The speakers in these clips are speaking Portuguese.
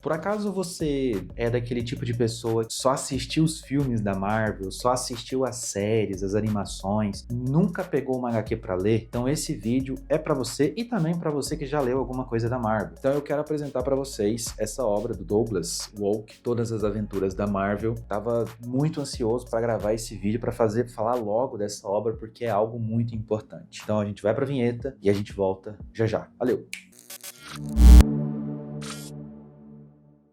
Por acaso você é daquele tipo de pessoa que só assistiu os filmes da Marvel, só assistiu as séries, as animações, nunca pegou uma HQ pra ler? Então esse vídeo é pra você e também pra você que já leu alguma coisa da Marvel. Então eu quero apresentar pra vocês essa obra do Douglas Wolk, Todas as Aventuras da Marvel. Tava muito ansioso pra gravar esse vídeo, pra falar logo dessa obra, porque é algo muito importante. Então a gente vai pra vinheta e a gente volta já já. Valeu!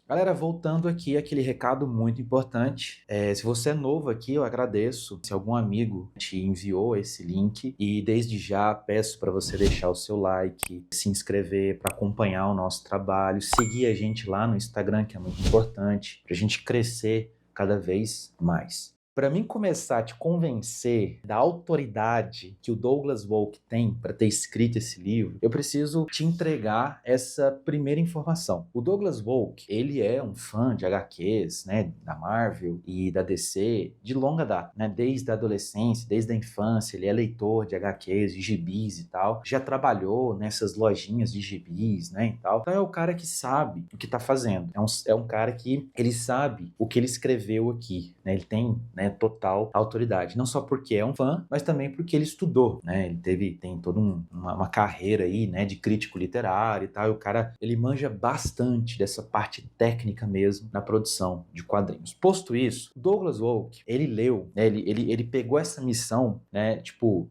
Galera, voltando aqui, aquele recado muito importante. Se você é novo aqui, eu agradeço se algum amigo te enviou esse link e desde já peço para você deixar o seu like, se inscrever para acompanhar o nosso trabalho, seguir a gente lá no Instagram, que é muito importante, para a gente crescer cada vez mais. Para mim começar a te convencer da autoridade que o Douglas Wolk tem para ter escrito esse livro, eu preciso te entregar essa primeira informação. O Douglas Wolk, ele é um fã de HQs, né, da Marvel e da DC de longa data, né, desde a adolescência, desde a infância, ele é leitor de HQs, de gibis e tal, já trabalhou nessas lojinhas de gibis, né, e tal. Então é o cara que sabe o que está fazendo, é um cara que ele sabe o que ele escreveu aqui, né, ele tem, né, total autoridade, não só porque é um fã, mas também porque ele estudou, né, ele tem toda uma carreira aí, né, de crítico literário e tal, e o cara, ele manja bastante dessa parte técnica mesmo na produção de quadrinhos. Posto isso, Douglas Wolk, ele leu, né, ele pegou essa missão, né, tipo,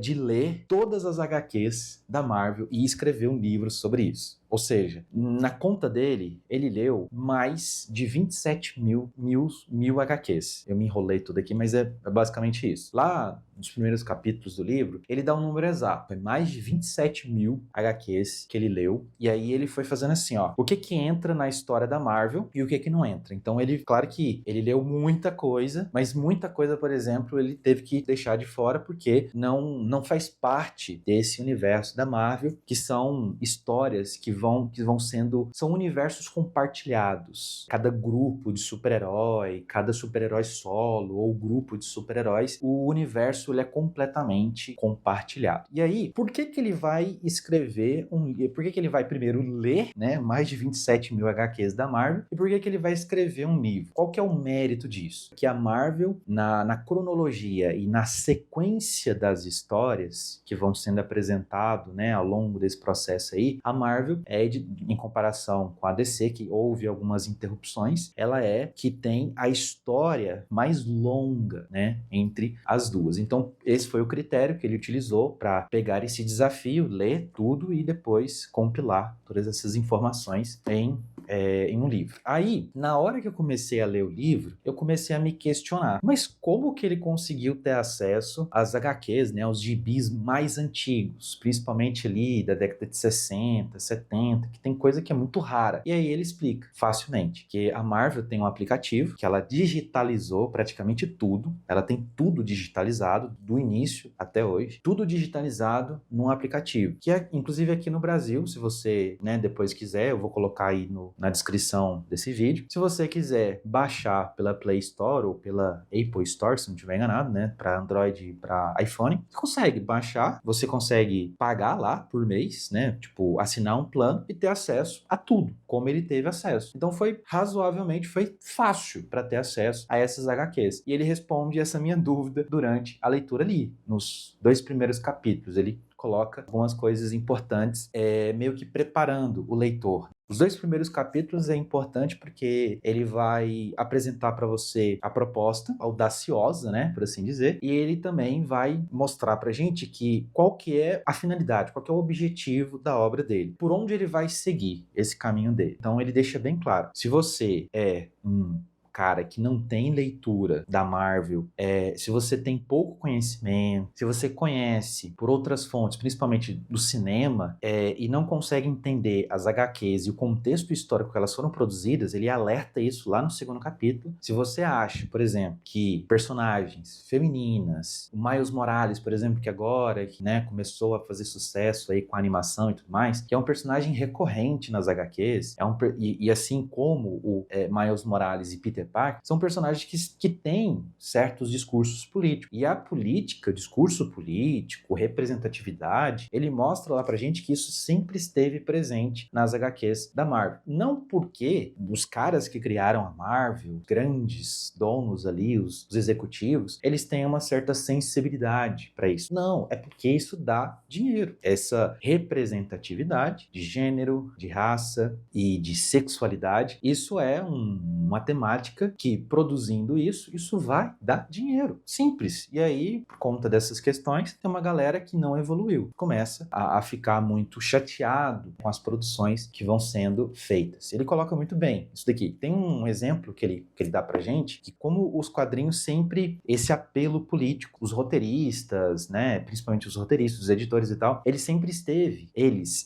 de ler todas as HQs da Marvel e escrever um livro sobre isso. Ou seja, na conta dele, ele leu mais de 27 mil HQs. Eu me enrolei tudo aqui, mas é basicamente isso. Lá, nos primeiros capítulos do livro, ele dá um número exato. É mais de 27 mil HQs que ele leu. E aí ele foi fazendo assim, ó. O que entra na história da Marvel e o que não entra. Então ele, claro que ele leu muita coisa, mas muita coisa, por exemplo, ele teve que deixar de fora porque não faz parte desse universo da Marvel, que são histórias que vão sendo, são universos compartilhados. Cada grupo de super-herói, cada super-herói solo ou grupo de super-heróis, o universo ele é completamente compartilhado. E aí, por que ele vai escrever por que ele vai primeiro ler, né, mais de 27 mil HQs da Marvel, e por que ele vai escrever um livro? Qual que é o mérito disso? Que a Marvel, na cronologia e na sequência das histórias que vão sendo apresentado, né, ao longo desse processo aí, a Marvel em comparação com a DC, que houve algumas interrupções, ela que tem a história mais longa, né, entre as duas. Então, esse foi o critério que ele utilizou para pegar esse desafio, ler tudo e depois compilar todas essas informações em um livro. Aí, na hora que eu comecei a ler o livro, eu comecei a me questionar, mas como que ele conseguiu ter acesso às HQs, né, aos gibis mais antigos, principalmente ali da década de 60, 70, que tem coisa que é muito rara. E aí ele explica facilmente que a Marvel tem um aplicativo que ela digitalizou praticamente tudo, ela tem tudo digitalizado do início até hoje, tudo digitalizado num aplicativo, que é inclusive aqui no Brasil, se você, né, depois quiser, eu vou colocar aí na descrição desse vídeo. Se você quiser baixar pela Play Store ou pela Apple Store, se não estiver enganado, né, para Android e para iPhone, você consegue baixar, você consegue pagar lá por mês, né, tipo, assinar um plano e ter acesso a tudo, como ele teve acesso. Então foi fácil para ter acesso a essas HQs. E ele responde essa minha dúvida durante a leitura ali, nos 2 primeiros capítulos. Ele coloca algumas coisas importantes, meio que preparando o leitor. Os 2 primeiros capítulos é importante porque ele vai apresentar para você a proposta audaciosa, né, por assim dizer, e ele também vai mostrar pra gente qual que é a finalidade, qual que é o objetivo da obra dele, por onde ele vai seguir esse caminho dele. Então ele deixa bem claro, se você é um cara que não tem leitura da Marvel, se você tem pouco conhecimento, se você conhece por outras fontes, principalmente do cinema, e não consegue entender as HQs e o contexto histórico que elas foram produzidas, ele alerta isso lá no 2º capítulo. Se você acha, por exemplo, que personagens femininas, o Miles Morales, por exemplo, que agora, né, começou a fazer sucesso aí com a animação e tudo mais, que é um personagem recorrente nas HQs, e assim como o Miles Morales e Peter Parker, são personagens que têm certos discursos políticos. E a política, discurso político, representatividade, ele mostra lá pra gente que isso sempre esteve presente nas HQs da Marvel. Não porque os caras que criaram a Marvel, grandes donos ali, os executivos, eles têm uma certa sensibilidade para isso. Não, é porque isso dá dinheiro. Essa representatividade de gênero, de raça e de sexualidade, isso é uma temática que, produzindo isso vai dar dinheiro. Simples. E aí, por conta dessas questões, tem uma galera que não evoluiu. Começa a ficar muito chateado com as produções que vão sendo feitas. Ele coloca muito bem isso daqui. Tem um exemplo que ele dá pra gente, que como os quadrinhos sempre, esse apelo político, os roteiristas, né, principalmente os roteiristas, os editores e tal, eles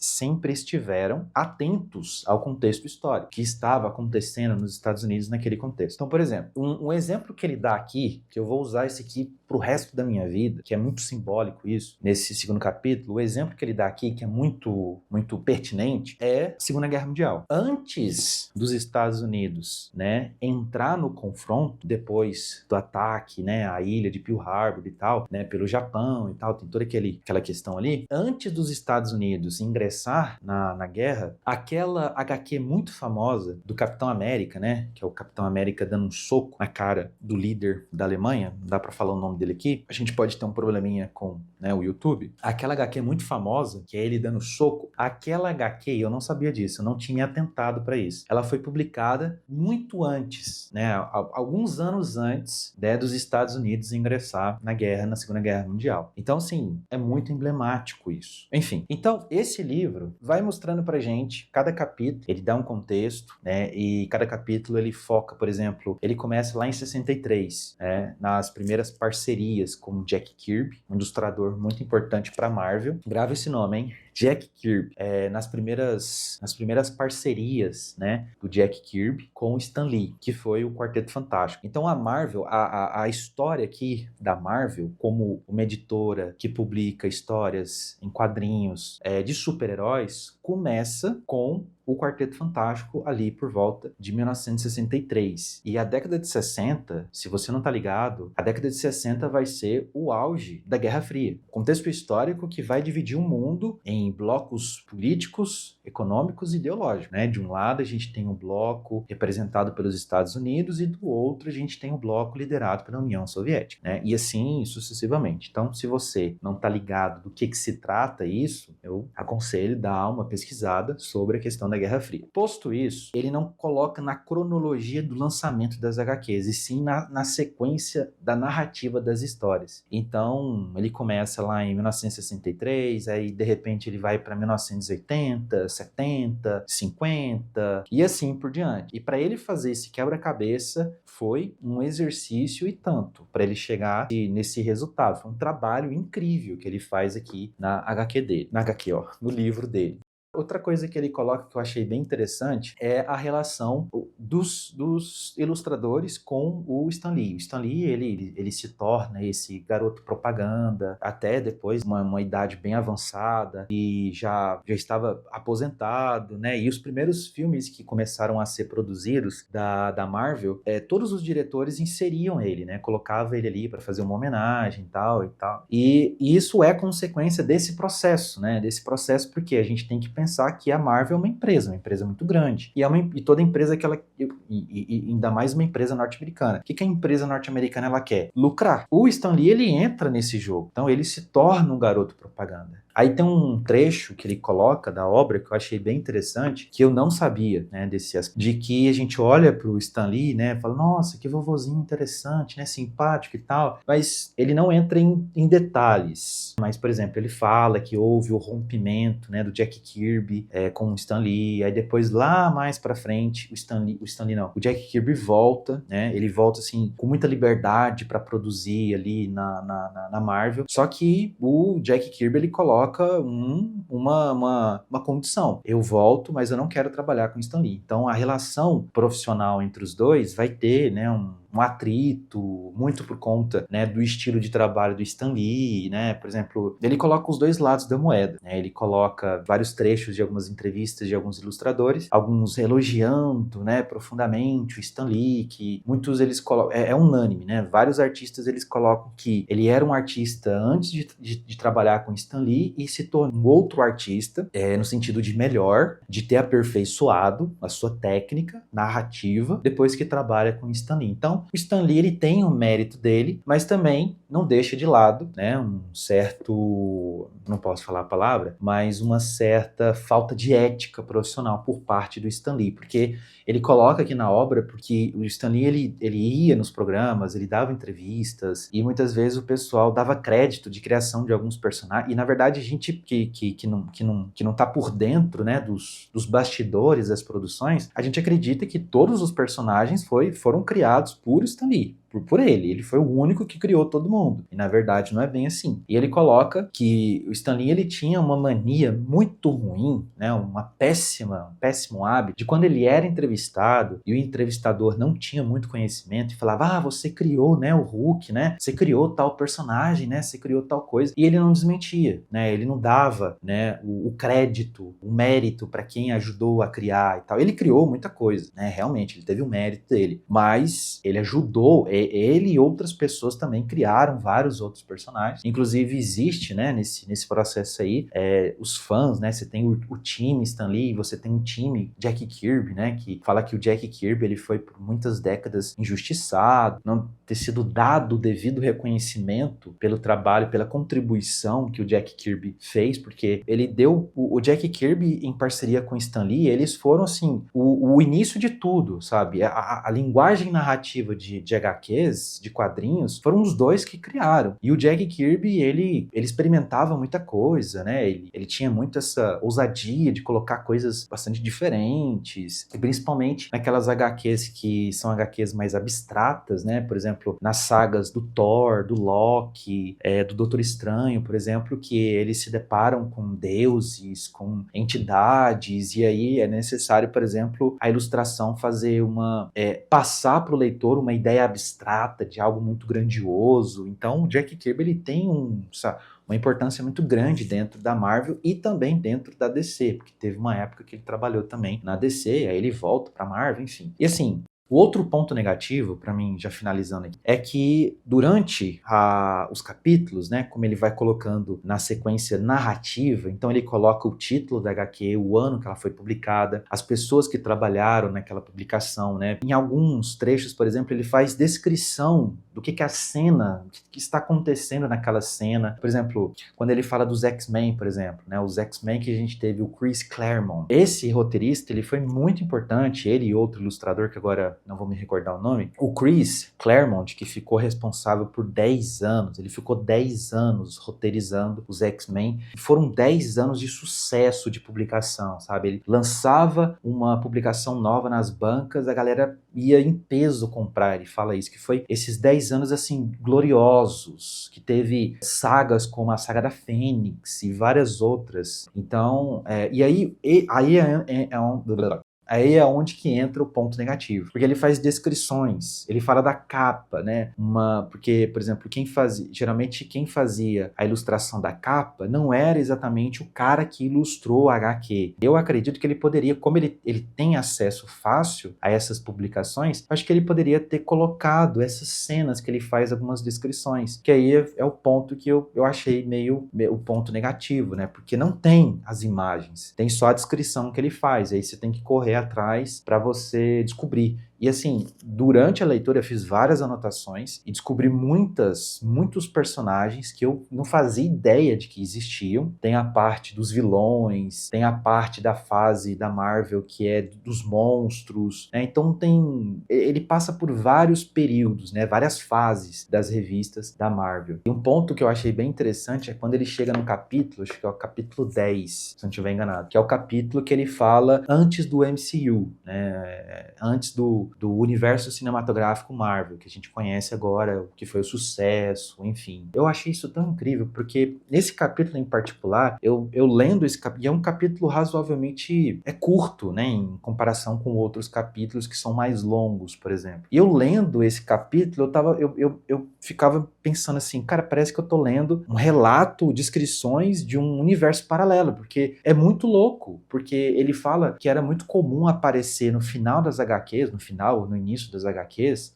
sempre estiveram atentos ao contexto histórico, que estava acontecendo nos Estados Unidos naquele contexto. Então, por exemplo, um exemplo que ele dá aqui, que eu vou usar esse aqui pro resto da minha vida, que é muito simbólico isso, nesse segundo capítulo, o exemplo que ele dá aqui, que é muito, muito pertinente, é a Segunda Guerra Mundial. Antes dos Estados Unidos, né, entrar no confronto, depois do ataque, né, à ilha de Pearl Harbor e tal, né, pelo Japão e tal, tem toda aquela questão ali, antes dos Estados Unidos ingressar na guerra, aquela HQ muito famosa do Capitão América, né, que é o Capitão América dando um soco na cara do líder da Alemanha, não dá pra falar o nome dele aqui, a gente pode ter um probleminha com, né, o YouTube. Aquela HQ muito famosa, que é ele dando soco, aquela HQ, eu não sabia disso, eu não tinha atentado para isso. Ela foi publicada muito antes, né, alguns anos antes, né, dos Estados Unidos ingressar na Segunda Guerra Mundial. Então, assim, é muito emblemático isso. Enfim, então, esse livro vai mostrando pra gente, cada capítulo, ele dá um contexto, né, e cada capítulo ele foca, por exemplo, ele começa lá em 63, né, nas primeiras parcerias com Jack Kirby, um ilustrador muito importante para Marvel. Grava esse nome, hein? Jack Kirby, nas primeiras parcerias, né, do Jack Kirby com o Stan Lee, que foi o Quarteto Fantástico. Então a Marvel, a história aqui da Marvel, como uma editora que publica histórias em quadrinhos de super-heróis, começa com o Quarteto Fantástico ali por volta de 1963. E a década de 60, se você não tá ligado, a década de 60 vai ser o auge da Guerra Fria. Contexto histórico que vai dividir o mundo em blocos políticos, econômicos e ideológicos, né? De um lado a gente tem um bloco representado pelos Estados Unidos e do outro a gente tem um bloco liderado pela União Soviética, né? E assim sucessivamente. Então, se você não tá ligado do que se trata isso, eu aconselho dar uma pesquisada sobre a questão da Guerra Fria. Posto isso, ele não coloca na cronologia do lançamento das HQs, e sim na sequência da narrativa das histórias. Então, ele começa lá em 1963, aí de repente ele vai para 1980, 70, 50 e assim por diante. E para ele fazer esse quebra-cabeça foi um exercício e tanto para ele chegar nesse resultado. Foi um trabalho incrível que ele faz aqui na HQ dele, no livro dele. Outra coisa que ele coloca que eu achei bem interessante é a relação dos ilustradores com o Stan Lee. O Stan Lee, ele se torna esse garoto propaganda, até depois uma idade bem avançada, e já estava aposentado, né? E os primeiros filmes que começaram a ser produzidos da Marvel, todos os diretores inseriam ele, né? Colocava ele ali para fazer uma homenagem e tal e tal. E isso é consequência desse processo, né? Desse processo porque a gente tem que pensar que a Marvel é uma empresa muito grande. E toda empresa que ela... E ainda mais uma empresa norte-americana. O que a empresa norte-americana ela quer? Lucrar. O Stan Lee, ele entra nesse jogo. Então, ele se torna um garoto propaganda. Aí tem um trecho que ele coloca da obra que eu achei bem interessante, que eu não sabia, né, de que a gente olha pro Stan Lee, né, fala, nossa, que vovozinho interessante, né, simpático e tal, mas ele não entra em detalhes. Mas, por exemplo, ele fala que houve o rompimento, né, do Jack Kirby com o Stan Lee, aí depois lá mais pra frente, o Jack Kirby volta, né, ele volta assim, com muita liberdade pra produzir ali na Marvel, só que o Jack Kirby, ele coloca uma condição. Eu volto, mas eu não quero trabalhar com Stan Lee. Então, a relação profissional entre os dois vai ter, né, um atrito, muito por conta, né, do estilo de trabalho do Stan Lee, né? Por exemplo, ele coloca os dois lados da moeda, né? Ele coloca vários trechos de algumas entrevistas de alguns ilustradores, alguns elogiando, né, profundamente o Stan Lee, que muitos eles colocam, é unânime, né? Vários artistas eles colocam que ele era um artista antes de trabalhar com Stan Lee e se tornou um outro artista, no sentido de melhor, de ter aperfeiçoado a sua técnica narrativa depois que trabalha com Stan Lee. Então, o Stan Lee ele tem o mérito dele, mas também não deixa de lado, né, um certo, não posso falar a palavra, mas uma certa falta de ética profissional por parte do Stan Lee, porque ele coloca aqui na obra, porque o Stan Lee ele ia nos programas, ele dava entrevistas, e muitas vezes o pessoal dava crédito de criação de alguns personagens, e na verdade a gente que não tá por dentro, né, dos bastidores das produções, a gente acredita que todos os personagens foram criados por Stan Lee. Por ele. Ele foi o único que criou todo mundo. E na verdade não é bem assim. E ele coloca que o Stan Lee ele tinha uma mania muito ruim, né, um péssimo hábito, de quando ele era entrevistado e o entrevistador não tinha muito conhecimento e falava, você criou, né, o Hulk, né, você criou tal personagem, né, você criou tal coisa. E ele não desmentia, né, ele não dava, né, o crédito, o mérito para quem ajudou a criar e tal. Ele criou muita coisa, né, realmente, ele teve o mérito dele. Mas ele ajudou, ele e outras pessoas também criaram vários outros personagens. Inclusive existe, né, nesse processo aí, os fãs, né, você tem o time Stan Lee, você tem o time Jack Kirby, né, que fala que o Jack Kirby ele foi por muitas décadas injustiçado, não ter sido dado o devido reconhecimento pelo trabalho, pela contribuição que o Jack Kirby fez, porque ele deu, o Jack Kirby em parceria com o Stan Lee, eles foram assim, o início de tudo, sabe? A linguagem narrativa de HQs, de quadrinhos, foram os dois que criaram. E o Jack Kirby, ele experimentava muita coisa, né? Ele tinha muito essa ousadia de colocar coisas bastante diferentes, e principalmente naquelas HQs que são HQs mais abstratas, né? Por exemplo, nas sagas do Thor, do Loki, do Doutor Estranho, por exemplo, que eles se deparam com deuses, com entidades, e aí é necessário, por exemplo, a ilustração fazer passar para o leitor uma ideia abstrata de algo muito grandioso. Então o Jack Kirby ele tem uma importância muito grande dentro da Marvel e também dentro da DC, porque teve uma época que ele trabalhou também na DC, aí ele volta para Marvel, enfim. E assim, o outro ponto negativo, para mim, já finalizando aqui, é que durante os capítulos, né, como ele vai colocando na sequência narrativa, então ele coloca o título da HQ, o ano que ela foi publicada, as pessoas que trabalharam naquela publicação, né. Em alguns trechos, por exemplo, ele faz descrição do que é a cena, o que está acontecendo naquela cena. Por exemplo, quando ele fala dos X-Men, por exemplo, né, os X-Men que a gente teve, o Chris Claremont. Esse roteirista, ele foi muito importante, ele e outro ilustrador que agora não vou me recordar o nome, o Chris Claremont, que ficou responsável por 10 anos, ele ficou 10 anos roteirizando os X-Men, foram 10 anos de sucesso de publicação, sabe? Ele lançava uma publicação nova nas bancas, a galera ia em peso comprar, ele fala isso, que foi esses 10 anos, assim, gloriosos, que teve sagas como a Saga da Fênix e várias outras. Então, aí é onde que entra o ponto negativo, porque ele faz descrições, ele fala da capa, né? Porque, por exemplo, geralmente quem fazia a ilustração da capa não era exatamente o cara que ilustrou a HQ. Eu acredito que ele poderia, como ele tem acesso fácil a essas publicações, acho que ele poderia ter colocado essas cenas que ele faz algumas descrições, que aí é o ponto que eu achei meio o ponto negativo, né? Porque não tem as imagens, tem só a descrição que ele faz, aí você tem que correr atrás para você descobrir. E assim, durante a leitura eu fiz várias anotações e descobri muitos personagens que eu não fazia ideia de que existiam. Tem a parte dos vilões, tem a parte da fase da Marvel que é dos monstros, né? Então ele passa por vários períodos, né? Várias fases das revistas da Marvel. E um ponto que eu achei bem interessante é quando ele chega no capítulo, acho que é o capítulo 10, se não estiver enganado, que é o capítulo que ele fala antes do MCU, né? Antes do do universo cinematográfico Marvel, que a gente conhece agora, que foi o sucesso, enfim. Eu achei isso tão incrível, porque nesse capítulo em particular, eu lendo esse capítulo, e é um capítulo razoavelmente curto, né, em comparação com outros capítulos que são mais longos, por exemplo. E eu lendo esse capítulo, eu ficava pensando assim, cara, parece que eu tô lendo um relato, descrições de um universo paralelo, porque é muito louco, porque ele fala que era muito comum aparecer no final das HQs, no início das HQs,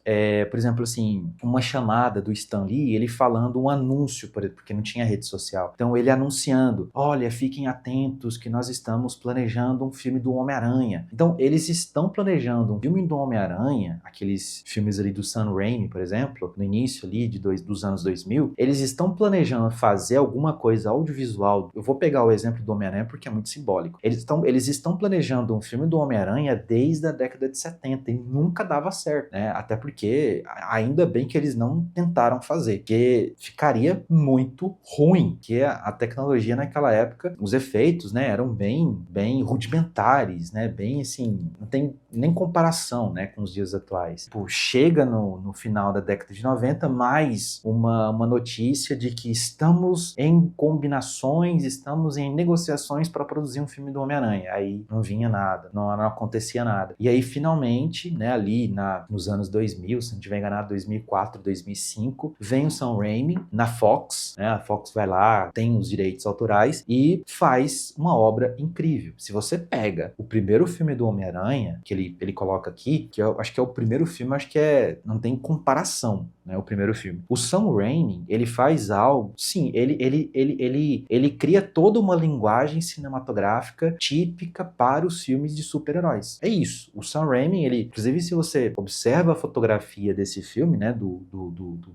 por exemplo, assim, uma chamada do Stan Lee, ele falando um anúncio, porque não tinha rede social. Então ele anunciando, olha, fiquem atentos que nós estamos planejando um filme do Homem-Aranha. Então eles estão planejando um filme do Homem-Aranha, aqueles filmes ali do Sam Raimi, por exemplo, no início ali dos anos 2000, eles estão planejando fazer alguma coisa audiovisual. Eu vou pegar o exemplo do Homem-Aranha porque é muito simbólico. Eles estão planejando um filme do Homem-Aranha desde a década de 70 e nunca dava certo, né? Até porque ainda bem que eles não tentaram fazer, porque ficaria muito ruim, que a tecnologia naquela época, os efeitos, né, eram bem rudimentares, né, bem assim, não tem nem comparação, né, com os dias atuais. Pô, chega no final da década de 90, mais uma notícia de que estamos em combinações, estamos em negociações para produzir um filme do Homem-Aranha. Aí não vinha nada, não acontecia nada. E aí, finalmente, né, ali nos anos 2000, se não tiver enganado, 2004, 2005, vem o Sam Raimi na Fox, né, a Fox vai lá, tem os direitos autorais e faz uma obra incrível. Se você pega o primeiro filme do Homem-Aranha, que ele coloca aqui, que eu acho que é o primeiro filme, acho que não tem comparação, né, o primeiro filme. O Sam Raimi, ele faz algo, sim, ele cria toda uma linguagem cinematográfica típica para os filmes de super-heróis. É isso. O Sam Raimi, inclusive, se você observa a fotografia desse filme, né, do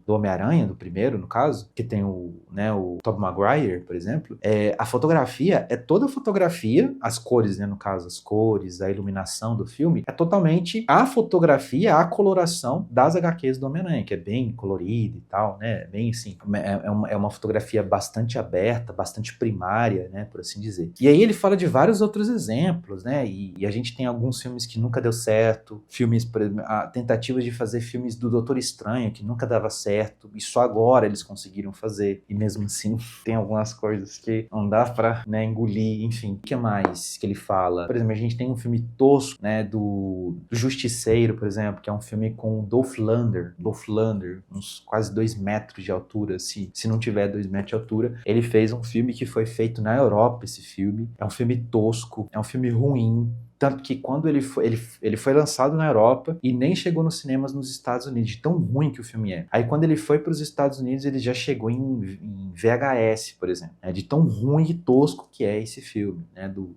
Homem-Aranha, do primeiro, no caso, que tem o Tobey Maguire, por exemplo, a fotografia é toda a fotografia, as cores, né, no caso, as cores, a iluminação do filme, é totalmente a fotografia, a coloração das HQs do Homem-Aranha, que é bem colorida e tal, né, bem assim, é uma fotografia bastante aberta, bastante primária, né, por assim dizer. E aí ele fala de vários outros exemplos, né, e a gente tem alguns filmes que nunca deu certo, filmes, por exemplo, a tentativa de fazer filmes do Doutor Estranho, que nunca dava certo, e só agora eles conseguiram fazer, e mesmo assim tem algumas coisas que não dá pra, né, engolir, enfim. O que mais que ele fala? Por exemplo, a gente tem um filme tosco, né, do Justiceiro, por exemplo, que é um filme com o Dolph Lundgren, uns quase 2 metros de altura, se não tiver 2 metros de altura. Ele fez um filme que foi feito na Europa, esse filme. É um filme tosco, é um filme ruim, tanto que quando ele foi lançado na Europa e nem chegou nos cinemas nos Estados Unidos, de tão ruim que o filme é. Aí quando ele foi para os Estados Unidos, ele já chegou em VHS, por exemplo, né, de tão ruim e tosco que é esse filme, né, do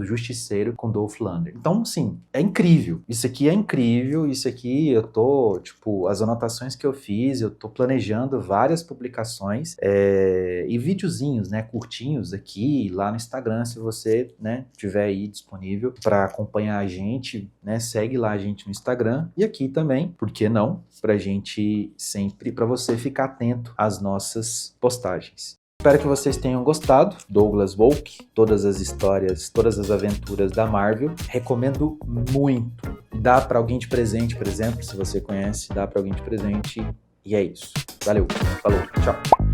Justiceiro com Dolph Lundgren. Então, assim, é incrível. Isso aqui é incrível, isso aqui eu tô, tipo, as anotações que eu fiz, eu tô planejando várias publicações e videozinhos, né, curtinhos aqui, lá no Instagram, se você, né, tiver aí disponível para acompanhar a gente, né? Segue lá a gente no Instagram e aqui também, por que não? Pra gente sempre, para você ficar atento às nossas postagens. Espero que vocês tenham gostado. Douglas Volk, todas as histórias, todas as aventuras da Marvel. Recomendo muito. Dá para alguém de presente, por exemplo, se você conhece, dá para alguém de presente. E é isso. Valeu, falou, tchau.